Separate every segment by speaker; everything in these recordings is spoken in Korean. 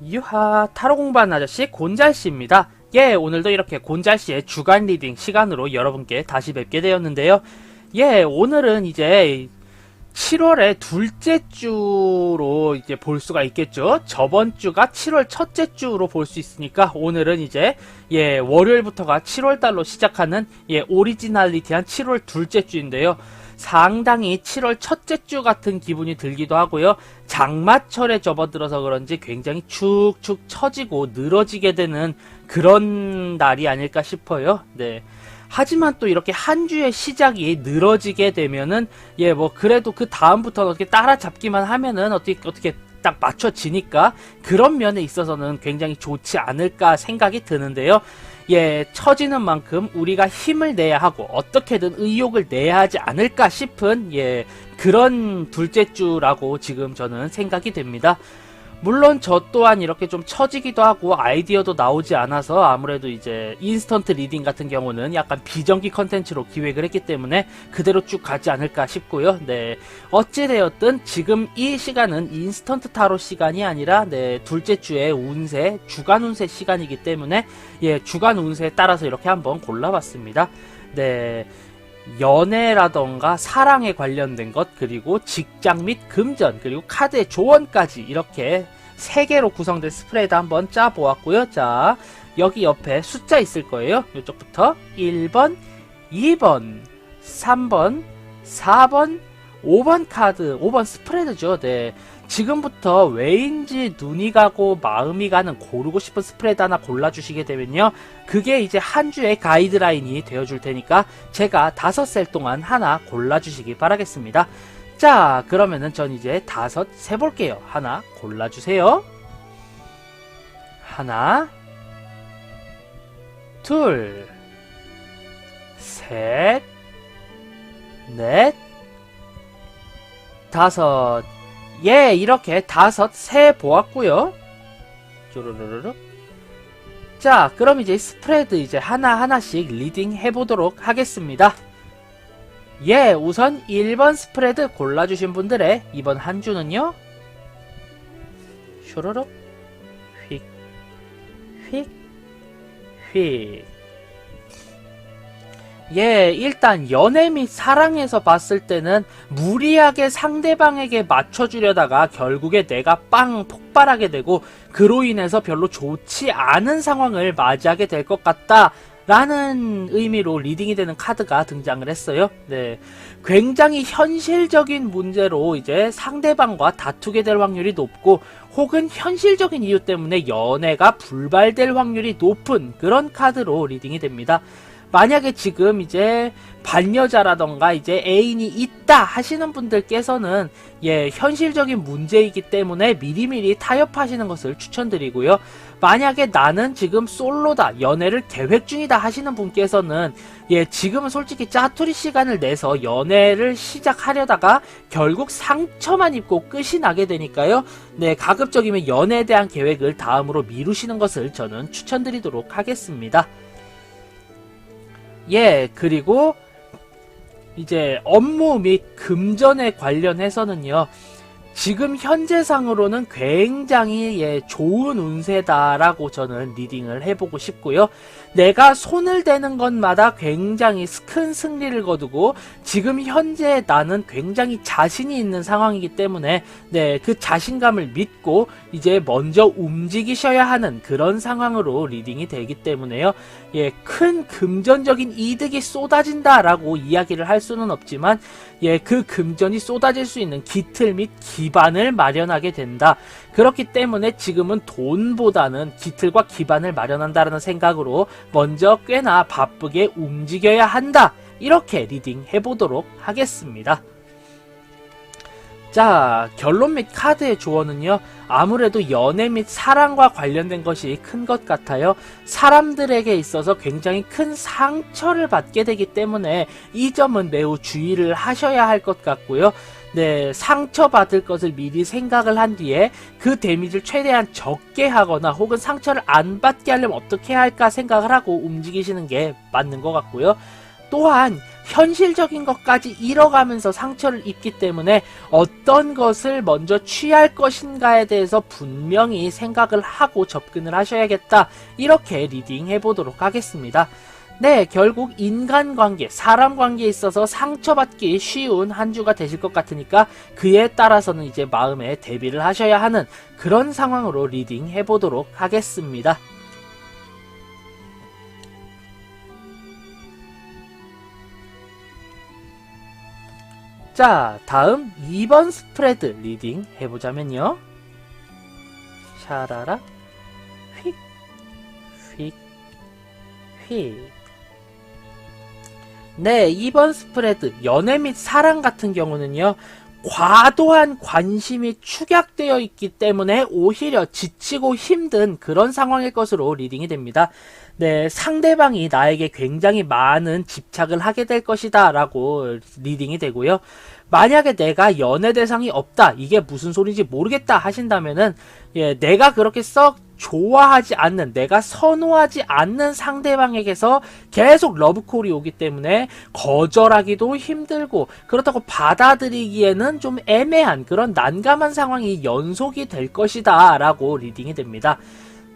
Speaker 1: 유하, 타로 공부하는 아저씨 곤잘씨입니다. 예, 오늘도 이렇게 곤잘씨의 주간 리딩 시간으로 여러분께 다시 뵙게 되었는데요. 예, 오늘은 이제 7월의 둘째 주로 이제 볼 수가 있겠죠. 저번 주가 7월 첫째 주로 볼 수 있으니까 오늘은 이제 월요일부터가 7월 달로 시작하는 오리지널리티한 7월 둘째 주인데요. 상당히 7월 첫째 주 같은 기분이 들기도 하고요. 장마철에 접어들어서 그런지 굉장히 축축 처지고 늘어지게 되는 그런 날이 아닐까 싶어요. 네. 하지만 또 이렇게 한 주의 시작이 늘어지게 되면은 그래도 그 다음부터는 어떻게 따라잡기만 하면은 어떻게 딱 맞춰지니까 그런 면에 있어서는 굉장히 좋지 않을까 생각이 드는데요. 처지는 만큼 우리가 힘을 내야 하고 어떻게든 의욕을 내야 하지 않을까 싶은 그런 둘째 주라고 지금 저는 생각이 됩니다. 물론 저 또한 이렇게 좀 처지기도 하고 아이디어도 나오지 않아서 아무래도 이제 인스턴트 리딩 같은 경우는 약간 비정기 컨텐츠로 기획을 했기 때문에 그대로 쭉 가지 않을까 싶고요. 네, 어찌되었든 지금 이 시간은 인스턴트 타로 시간이 아니라 둘째 주의 운세, 주간 운세 시간이기 때문에 주간 운세에 따라서 이렇게 한번 골라봤습니다. 네. 연애라던가 사랑에 관련된 것, 그리고 직장 및 금전, 그리고 카드의 조언까지 이렇게 3개로 구성된 스프레드 한번 짜보았고요. 자, 여기 옆에 숫자 있을 거예요. 이쪽부터 1번, 2번, 3번, 4번, 5번 카드, 5번 스프레드죠. 네. 지금부터 왜인지 눈이 가고 마음이 가는 고르고 싶은 스프레드 하나 골라주시게 되면요. 그게 이제 한 주의 가이드라인이 되어줄 테니까 제가 5셀 동안 하나 골라주시기 바라겠습니다. 자, 그러면은 전 이제 5 세볼게요. 하나 골라주세요. 하나, 둘, 셋, 넷, 5. 이렇게 5 세 보았고요. 쪼르르르. 자, 그럼 이제 스프레드 이제 하나하나씩 리딩 해보도록 하겠습니다. 우선 1번 스프레드 골라주신 분들의 이번 한 주는요. 쇼로록, 휙, 휙, 휙. 일단 연애 및 사랑에서 봤을 때는 무리하게 상대방에게 맞춰주려다가 결국에 내가 빵 폭발하게 되고 그로 인해서 별로 좋지 않은 상황을 맞이하게 될 것 같다 라는 의미로 리딩이 되는 카드가 등장을 했어요. 네, 굉장히 현실적인 문제로 이제 상대방과 다투게 될 확률이 높고 혹은 현실적인 이유 때문에 연애가 불발될 확률이 높은 그런 카드로 리딩이 됩니다. 만약에 지금 이제 반여자라던가 이제 애인이 있다 하시는 분들께서는 현실적인 문제이기 때문에 미리미리 타협하시는 것을 추천드리고요. 만약에 나는 지금 솔로다, 연애를 계획 중이다 하시는 분께서는 지금은 솔직히 짜투리 시간을 내서 연애를 시작하려다가 결국 상처만 입고 끝이 나게 되니까요. 네, 가급적이면 연애에 대한 계획을 다음으로 미루시는 것을 저는 추천드리도록 하겠습니다. 그리고 이제 업무 및 금전에 관련해서는요. 지금 현재상으로는 굉장히 좋은 운세다라고 저는 리딩을 해보고 싶고요. 내가 손을 대는 것마다 굉장히 큰 승리를 거두고 지금 현재 나는 굉장히 자신이 있는 상황이기 때문에 그 자신감을 믿고 이제 먼저 움직이셔야 하는 그런 상황으로 리딩이 되기 때문에요. 큰 금전적인 이득이 쏟아진다라고 이야기를 할 수는 없지만 그 금전이 쏟아질 수 있는 기틀 및 기반을 마련하게 된다. 그렇기 때문에 지금은 돈보다는 기틀과 기반을 마련한다는 생각으로 먼저 꽤나 바쁘게 움직여야 한다. 이렇게 리딩 해보도록 하겠습니다. 자, 결론 및 카드의 조언은요. 아무래도 연애 및 사랑과 관련된 것이 큰 것 같아요. 사람들에게 있어서 굉장히 큰 상처를 받게 되기 때문에 이 점은 매우 주의를 하셔야 할 것 같고요. 상처받을 것을 미리 생각을 한 뒤에 그 데미지를 최대한 적게 하거나 혹은 상처를 안 받게 하려면 어떻게 할까 생각을 하고 움직이시는 게 맞는 것 같고요. 또한 현실적인 것까지 잃어가면서 상처를 입기 때문에 어떤 것을 먼저 취할 것인가에 대해서 분명히 생각을 하고 접근을 하셔야겠다. 이렇게 리딩해 보도록 하겠습니다. 네, 결국 인간관계, 사람 관계에 있어서 상처받기 쉬운 한 주가 되실 것 같으니까 그에 따라서는 이제 마음에 대비를 하셔야 하는 그런 상황으로 리딩 해보도록 하겠습니다. 자, 다음 2번 스프레드 리딩 해보자면요. 샤라라 휙 휙 휙. 네, 2번 스프레드 연애 및 사랑 같은 경우는요, 과도한 관심이 축약되어 있기 때문에 오히려 지치고 힘든 그런 상황일 것으로 리딩이 됩니다. 네, 상대방이 나에게 굉장히 많은 집착을 하게 될 것이다 라고 리딩이 되고요. 만약에 내가 연애 대상이 없다, 이게 무슨 소리인지 모르겠다 하신다면은, 예, 내가 그렇게 썩 좋아하지 않는, 내가 선호하지 않는 상대방에게서 계속 러브콜이 오기 때문에 거절하기도 힘들고, 그렇다고 받아들이기에는 좀 애매한 그런 난감한 상황이 연속이 될 것이다 라고 리딩이 됩니다.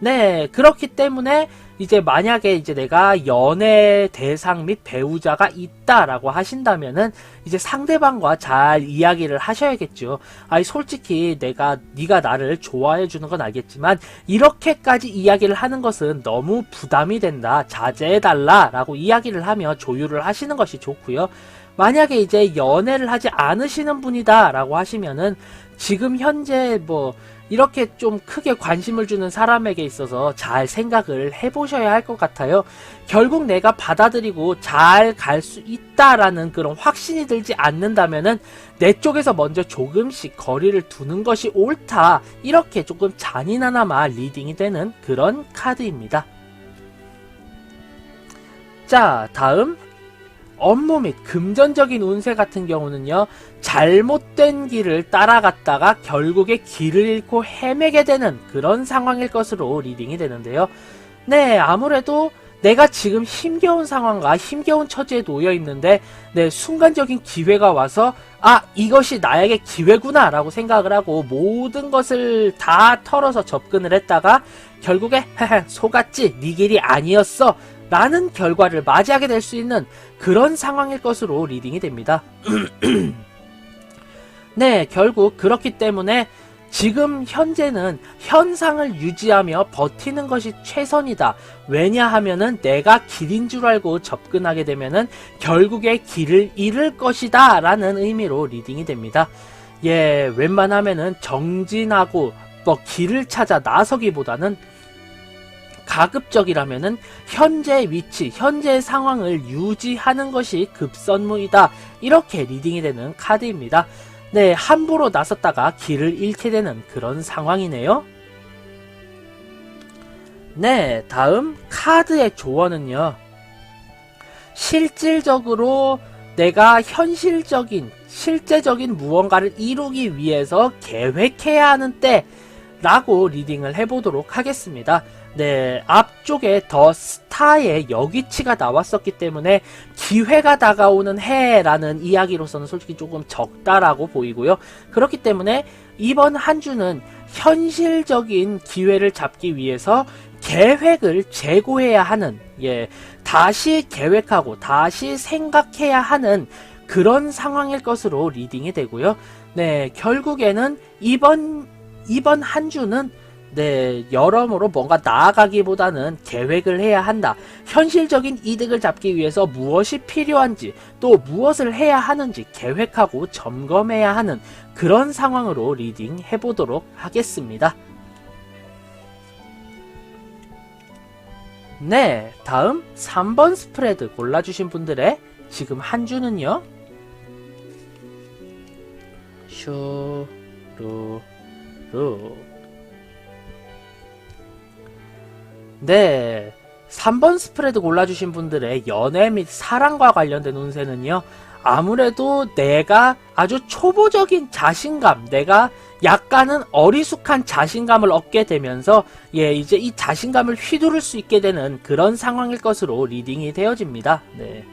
Speaker 1: 네, 그렇기 때문에 이제 만약에 이제 내가 연애 대상 및 배우자가 있다라고 하신다면은 이제 상대방과 잘 이야기를 하셔야겠죠. 아니 솔직히 네가 나를 좋아해 주는 건 알겠지만 이렇게까지 이야기를 하는 것은 너무 부담이 된다. 자제해 달라라고 이야기를 하며 조율을 하시는 것이 좋고요. 만약에 이제 연애를 하지 않으시는 분이다라고 하시면은 지금 현재 이렇게 좀 크게 관심을 주는 사람에게 있어서 잘 생각을 해보셔야 할 것 같아요. 결국 내가 받아들이고 잘 갈 수 있다라는 그런 확신이 들지 않는다면은 내 쪽에서 먼저 조금씩 거리를 두는 것이 옳다. 이렇게 조금 잔인하나마 리딩이 되는 그런 카드입니다. 자, 다음 업무 및 금전적인 운세 같은 경우는요, 잘못된 길을 따라갔다가 결국에 길을 잃고 헤매게 되는 그런 상황일 것으로 리딩이 되는데요. 네, 아무래도 내가 지금 힘겨운 상황과 힘겨운 처지에 놓여 있는데, 네, 순간적인 기회가 와서 이것이 나에게 기회구나 라고 생각을 하고 모든 것을 다 털어서 접근을 했다가 결국에 속았지, 네 길이 아니었어 라는 결과를 맞이하게 될 수 있는 그런 상황일 것으로 리딩이 됩니다. 네, 결국 그렇기 때문에 지금 현재는 현상을 유지하며 버티는 것이 최선이다. 왜냐하면은 내가 길인 줄 알고 접근하게 되면은 결국에 길을 잃을 것이다 라는 의미로 리딩이 됩니다. 예, 웬만하면은 정진하고 길을 찾아 나서기보다는 가급적이라면은 현재 위치, 현재 상황을 유지하는 것이 급선무이다. 이렇게 리딩이 되는 카드입니다. 네, 함부로 나섰다가 길을 잃게 되는 그런 상황이네요. 네, 다음 카드의 조언은요. 실질적으로 내가 실제적인 무언가를 이루기 위해서 계획해야 하는 때 라고 리딩을 해보도록 하겠습니다. 네, 앞쪽에 더 스타의 여기치가 나왔었기 때문에 기회가 다가오는 해라는 이야기로서는 솔직히 조금 적다라고 보이고요. 그렇기 때문에 이번 한 주는 현실적인 기회를 잡기 위해서 계획을 재고해야 하는, 다시 계획하고 다시 생각해야 하는 그런 상황일 것으로 리딩이 되고요. 네, 결국에는 이번 한 주는 여러모로 뭔가 나아가기보다는 계획을 해야 한다. 현실적인 이득을 잡기 위해서 무엇이 필요한지 또 무엇을 해야 하는지 계획하고 점검해야 하는 그런 상황으로 리딩 해보도록 하겠습니다. 네, 다음 3번 스프레드 골라주신 분들의 지금 한 주는요. 슈루루. 네, 3번 스프레드 골라주신 분들의 연애 및 사랑과 관련된 운세는요, 아무래도 내가 아주 초보적인 자신감, 내가 약간은 어리숙한 자신감을 얻게 되면서 이제 이 자신감을 휘두를 수 있게 되는 그런 상황일 것으로 리딩이 되어집니다. 네.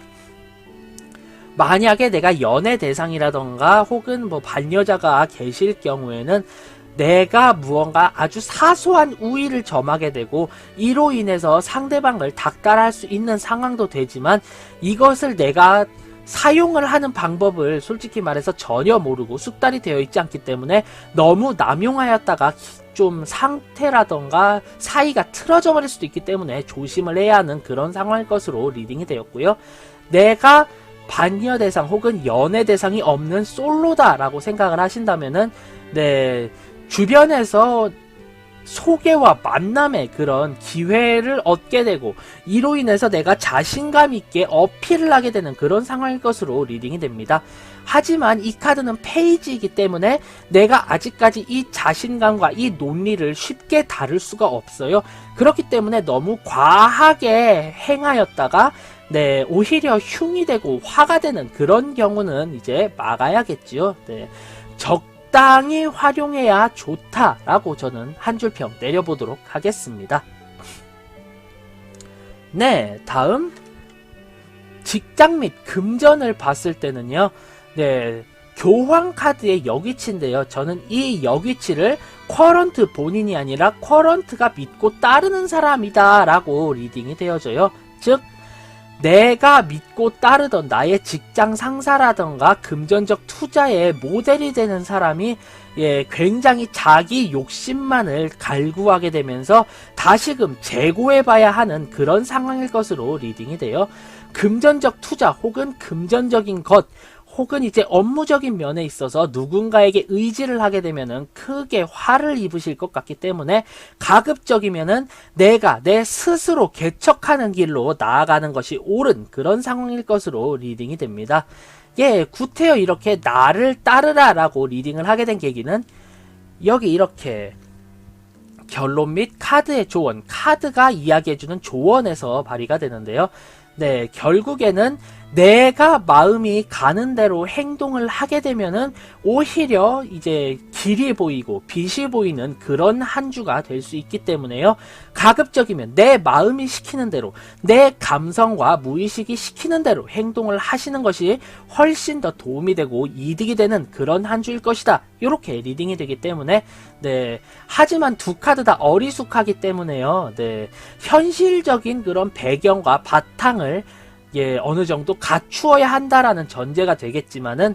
Speaker 1: 만약에 내가 연애 대상이라던가 혹은 뭐 반여자가 계실 경우에는 내가 무언가 아주 사소한 우위를 점하게 되고 이로 인해서 상대방을 닥달할 수 있는 상황도 되지만 이것을 내가 사용을 하는 방법을 솔직히 말해서 전혀 모르고 숙달이 되어 있지 않기 때문에 너무 남용하였다가 좀 상태라던가 사이가 틀어져 버릴 수도 있기 때문에 조심을 해야 하는 그런 상황일 것으로 리딩이 되었고요. 내가 반여 대상 혹은 연애 대상이 없는 솔로다라고 생각을 하신다면은 주변에서 소개와 만남의 그런 기회를 얻게 되고 이로 인해서 내가 자신감 있게 어필을 하게 되는 그런 상황일 것으로 리딩이 됩니다. 하지만 이 카드는 페이지이기 때문에 내가 아직까지 이 자신감과 이 논리를 쉽게 다룰 수가 없어요. 그렇기 때문에 너무 과하게 행하였다가 오히려 흉이 되고 화가 되는 그런 경우는 이제 막아야겠지요. 적당히 활용해야 좋다라고 저는 한 줄 평 내려보도록 하겠습니다. 다음 직장 및 금전을 봤을 때는요. 교황 카드의 역위치인데요. 저는 이 역위치를 쿼런트 본인이 아니라 쿼런트가 믿고 따르는 사람이다 라고 리딩이 되어져요. 즉 내가 믿고 따르던 나의 직장 상사라던가 금전적 투자의 모델이 되는 사람이 굉장히 자기 욕심만을 갈구하게 되면서 다시금 재고해봐야 하는 그런 상황일 것으로 리딩이 돼요. 금전적 투자 혹은 금전적인 것 혹은 이제 업무적인 면에 있어서 누군가에게 의지를 하게 되면은 크게 화를 입으실 것 같기 때문에 가급적이면은 내가 내 스스로 개척하는 길로 나아가는 것이 옳은 그런 상황일 것으로 리딩이 됩니다. 구태여 이렇게 나를 따르라 라고 리딩을 하게 된 계기는 여기 이렇게 결론 및 카드의 조언, 카드가 이야기해주는 조언에서 발휘가 되는데요. 결국에는 내가 마음이 가는 대로 행동을 하게 되면은 오히려 이제 길이 보이고 빛이 보이는 그런 한 주가 될 수 있기 때문에요. 가급적이면 내 마음이 시키는 대로 내 감성과 무의식이 시키는 대로 행동을 하시는 것이 훨씬 더 도움이 되고 이득이 되는 그런 한 주일 것이다. 이렇게 리딩이 되기 때문에 하지만 두 카드 다 어리숙하기 때문에요. 현실적인 그런 배경과 바탕을 어느 정도 갖추어야 한다라는 전제가 되겠지만은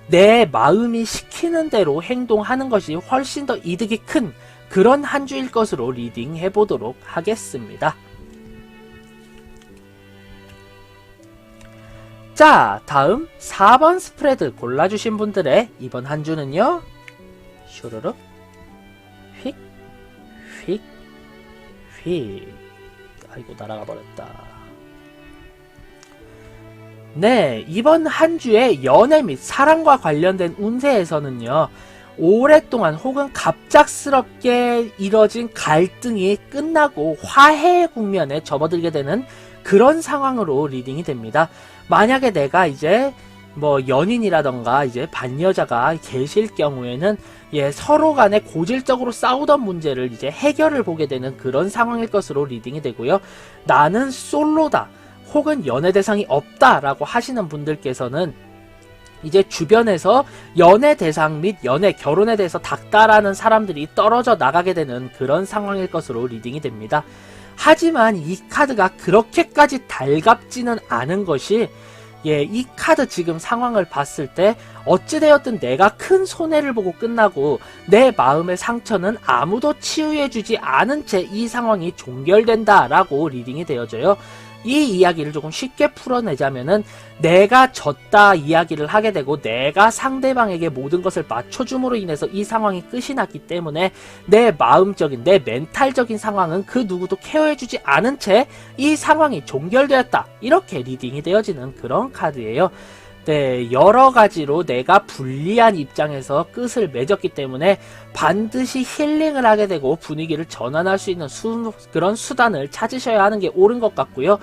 Speaker 1: 내 마음이 시키는 대로 행동하는 것이 훨씬 더 이득이 큰 그런 한 주일 것으로 리딩 해보도록 하겠습니다. 자, 다음 4번 스프레드 골라주신 분들의 이번 한 주는요. 슈르륵 휙 휙 휙. 아이고 날아가 버렸다. 이번 한 주의 연애 및 사랑과 관련된 운세에서는요. 오랫동안 혹은 갑작스럽게 이뤄진 갈등이 끝나고 화해의 국면에 접어들게 되는 그런 상황으로 리딩이 됩니다. 만약에 내가 이제 뭐 연인이라던가 이제 반여자가 계실 경우에는 서로 간에 고질적으로 싸우던 문제를 이제 해결을 보게 되는 그런 상황일 것으로 리딩이 되고요. 나는 솔로다. 혹은 연애 대상이 없다라고 하시는 분들께서는 이제 주변에서 연애 대상 및 연애, 결혼에 대해서 닥달하는 사람들이 떨어져 나가게 되는 그런 상황일 것으로 리딩이 됩니다. 하지만 이 카드가 그렇게까지 달갑지는 않은 것이 이 카드 지금 상황을 봤을 때 어찌되었든 내가 큰 손해를 보고 끝나고 내 마음의 상처는 아무도 치유해주지 않은 채 이 상황이 종결된다라고 리딩이 되어져요. 이 이야기를 조금 쉽게 풀어내자면은 내가 졌다 이야기를 하게 되고 내가 상대방에게 모든 것을 맞춰줌으로 인해서 이 상황이 끝이 났기 때문에 내 마음적인 내 멘탈적인 상황은 그 누구도 케어해주지 않은 채 이 상황이 종결되었다. 이렇게 리딩이 되어지는 그런 카드예요. 여러 가지로 내가 불리한 입장에서 끝을 맺었기 때문에 반드시 힐링을 하게 되고 분위기를 전환할 수 있는 그런 수단을 찾으셔야 하는 게 옳은 것 같고요.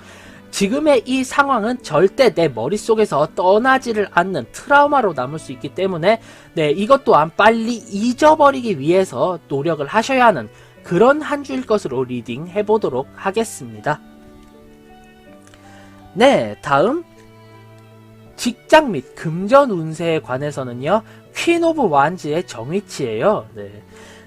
Speaker 1: 지금의 이 상황은 절대 내 머릿속에서 떠나지를 않는 트라우마로 남을 수 있기 때문에 이것 또한 빨리 잊어버리기 위해서 노력을 하셔야 하는 그런 한 주일 것으로 리딩 해보도록 하겠습니다. 다음 직장 및 금전 운세에 관해서는요, 퀸 오브 완즈의 정위치예요. 네.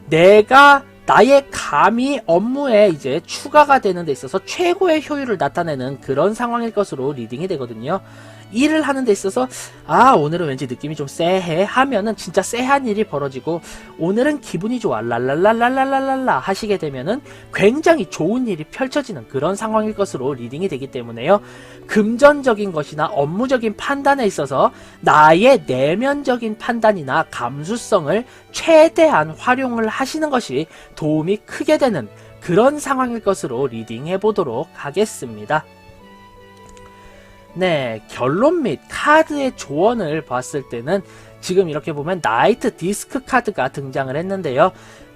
Speaker 1: 내가 나의 감이 업무에 이제 추가가 되는 데 있어서 최고의 효율을 나타내는 그런 상황일 것으로 리딩이 되거든요. 일을 하는 데 있어서 오늘은 왠지 느낌이 좀 쎄해 하면은 진짜 쎄한 일이 벌어지고, 오늘은 기분이 좋아 랄랄랄랄랄랄랄라 하시게 되면은 굉장히 좋은 일이 펼쳐지는 그런 상황일 것으로 리딩이 되기 때문에요. 금전적인 것이나 업무적인 판단에 있어서 나의 내면적인 판단이나 감수성을 최대한 활용을 하시는 것이 도움이 크게 되는 그런 상황일 것으로 리딩해 보도록 하겠습니다. 네, 결론 및 카드의 조언을 봤을 때는 지금 이렇게 보면 나이트 디스크 카드가 등장을 했는데요.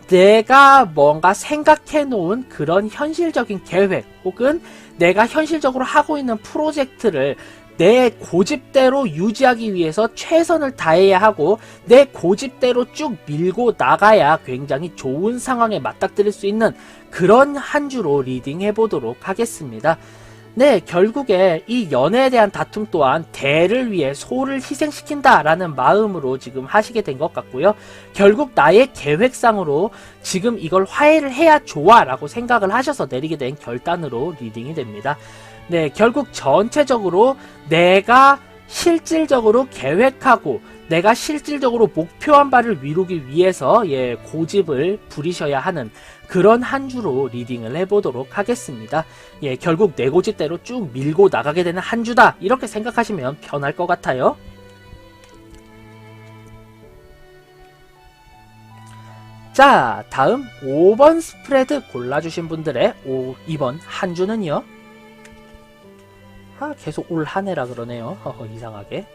Speaker 1: 내가 뭔가 생각해 놓은 그런 현실적인 계획 혹은 내가 현실적으로 하고 있는 프로젝트를 내 고집대로 유지하기 위해서 최선을 다해야 하고, 내 고집대로 쭉 밀고 나가야 굉장히 좋은 상황에 맞닥뜨릴 수 있는 그런 한 주로 리딩해 보도록 하겠습니다. 네, 결국에 이 연애에 대한 다툼 또한 대를 위해 소를 희생시킨다 라는 마음으로 지금 하시게 된 것 같고요. 결국 나의 계획상으로 지금 이걸 화해를 해야 좋아 라고 생각을 하셔서 내리게 된 결단으로 리딩이 됩니다. 네, 결국 전체적으로 내가 실질적으로 계획하고 내가 실질적으로 목표한 바를 이루기 위해서 고집을 부리셔야 하는 그런 한 주로 리딩을 해보도록 하겠습니다. 결국 내 고집대로 쭉 밀고 나가게 되는 한 주다, 이렇게 생각하시면 편할 것 같아요. 자, 다음 5번 스프레드 골라주신 분들의 이번 한 주는요. 계속 올 한 해라 그러네요. 이상하게.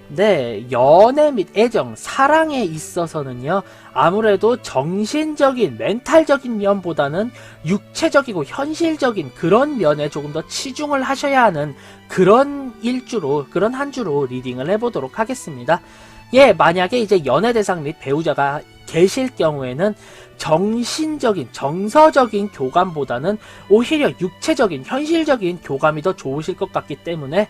Speaker 1: 네, 연애 및 애정, 사랑에 있어서는요, 아무래도 정신적인, 멘탈적인 면보다는 육체적이고 현실적인 그런 면에 조금 더 치중을 하셔야 하는 그런 그런 한 주로 리딩을 해보도록 하겠습니다. 만약에 이제 연애 대상 및 배우자가 계실 경우에는 정신적인, 정서적인 교감보다는 오히려 육체적인, 현실적인 교감이 더 좋으실 것 같기 때문에,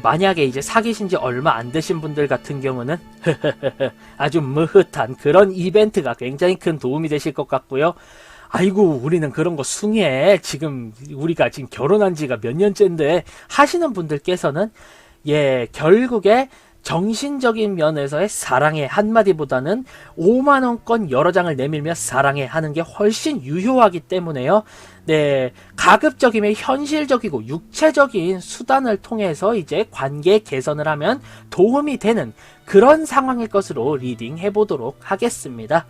Speaker 1: 만약에 이제 사귀신 지 얼마 안 되신 분들 같은 경우는 아주 무흐한 그런 이벤트가 굉장히 큰 도움이 되실 것 같고요. 아이고, 우리는 그런 거 숭해. 우리가 지금 결혼한 지가 몇 년째인데 하시는 분들께서는 결국에 정신적인 면에서의 사랑해 한마디보다는 5만원권 여러 장을 내밀며 사랑해 하는 게 훨씬 유효하기 때문에요. 네, 가급적이면 현실적이고 육체적인 수단을 통해서 이제 관계 개선을 하면 도움이 되는 그런 상황일 것으로 리딩 해보도록 하겠습니다.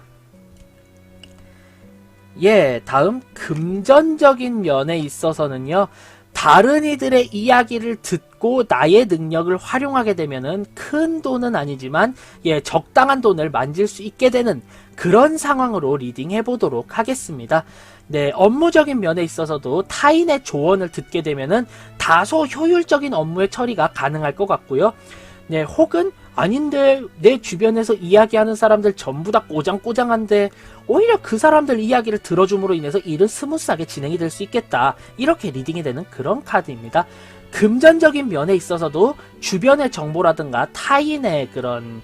Speaker 1: 다음 금전적인 면에 있어서는요, 다른 이들의 이야기를 듣고 나의 능력을 활용하게 되면은 큰 돈은 아니지만 적당한 돈을 만질 수 있게 되는 그런 상황으로 리딩 해보도록 하겠습니다. 네, 업무적인 면에 있어서도 타인의 조언을 듣게 되면은 다소 효율적인 업무의 처리가 가능할 것 같고요. 네, 혹은 아닌데 내 주변에서 이야기하는 사람들 전부 다 꼬장꼬장한데 오히려 그 사람들 이야기를 들어줌으로 인해서 일은 스무스하게 진행이 될 수 있겠다, 이렇게 리딩이 되는 그런 카드입니다. 금전적인 면에 있어서도 주변의 정보라든가 타인의 그런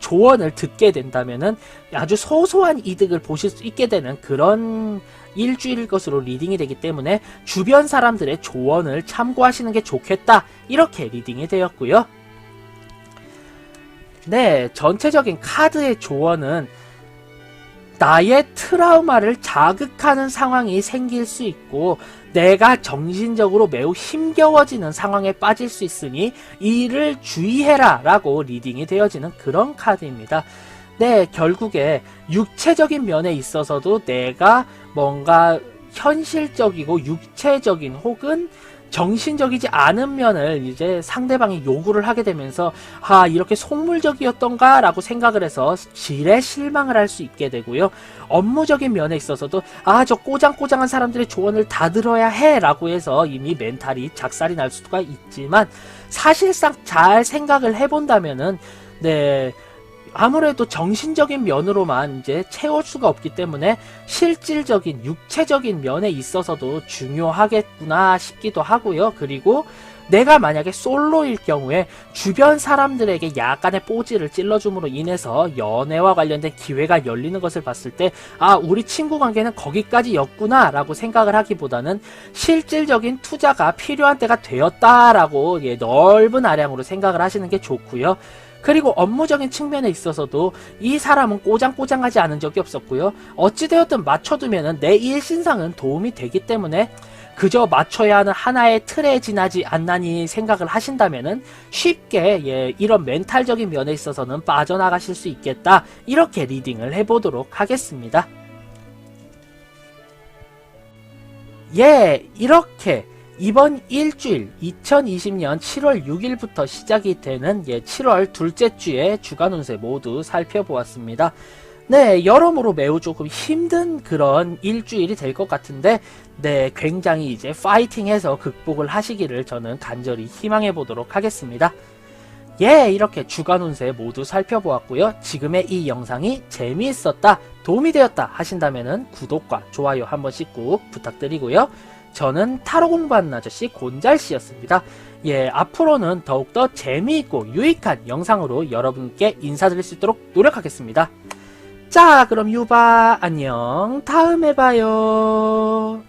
Speaker 1: 조언을 듣게 된다면은 아주 소소한 이득을 보실 수 있게 되는 그런 일주일일 것으로 리딩이 되기 때문에 주변 사람들의 조언을 참고하시는 게 좋겠다, 이렇게 리딩이 되었고요. 네, 전체적인 카드의 조언은 나의 트라우마를 자극하는 상황이 생길 수 있고 내가 정신적으로 매우 힘겨워지는 상황에 빠질 수 있으니 이를 주의해라 라고 리딩이 되어지는 그런 카드입니다. 네, 결국에 육체적인 면에 있어서도 내가 뭔가 현실적이고 육체적인 혹은 정신적이지 않은 면을 이제 상대방이 요구를 하게 되면서 이렇게 속물적이었던가 라고 생각을 해서 질에 실망을 할 수 있게 되고요. 업무적인 면에 있어서도 저 꼬장꼬장한 사람들의 조언을 다 들어야 해 라고 해서 이미 멘탈이 작살이 날 수가 있지만, 사실상 잘 생각을 해본다면은 아무래도 정신적인 면으로만 이제 채울 수가 없기 때문에 실질적인 육체적인 면에 있어서도 중요하겠구나 싶기도 하고요. 그리고 내가 만약에 솔로일 경우에 주변 사람들에게 약간의 뽀지를 찔러줌으로 인해서 연애와 관련된 기회가 열리는 것을 봤을 때 아, 우리 친구 관계는 거기까지였구나 라고 생각을 하기보다는 실질적인 투자가 필요한 때가 되었다라고 넓은 아량으로 생각을 하시는 게 좋고요. 그리고 업무적인 측면에 있어서도 이 사람은 꼬장꼬장하지 않은 적이 없었고요. 어찌되었든 맞춰두면은 내 일신상은 도움이 되기 때문에 그저 맞춰야 하는 하나의 틀에 지나지 않나니 생각을 하신다면은 쉽게 이런 멘탈적인 면에 있어서는 빠져나가실 수 있겠다. 이렇게 리딩을 해보도록 하겠습니다. 이렇게 이번 일주일 2020년 7월 6일부터 시작이 되는 7월 둘째 주의 주간 운세 모두 살펴보았습니다. 네, 여러모로 매우 조금 힘든 그런 일주일이 될 것 같은데 네, 굉장히 이제 파이팅해서 극복을 하시기를 저는 간절히 희망해 보도록 하겠습니다. 이렇게 주간 운세 모두 살펴보았고요. 지금의 이 영상이 재미있었다, 도움이 되었다 하신다면은 구독과 좋아요 한 번씩 꼭 부탁드리고요. 저는 타로 공부하는 아저씨 곤잘씨였습니다. 앞으로는 더욱더 재미있고 유익한 영상으로 여러분께 인사드릴 수 있도록 노력하겠습니다. 자, 그럼 유바 안녕, 다음에 봐요.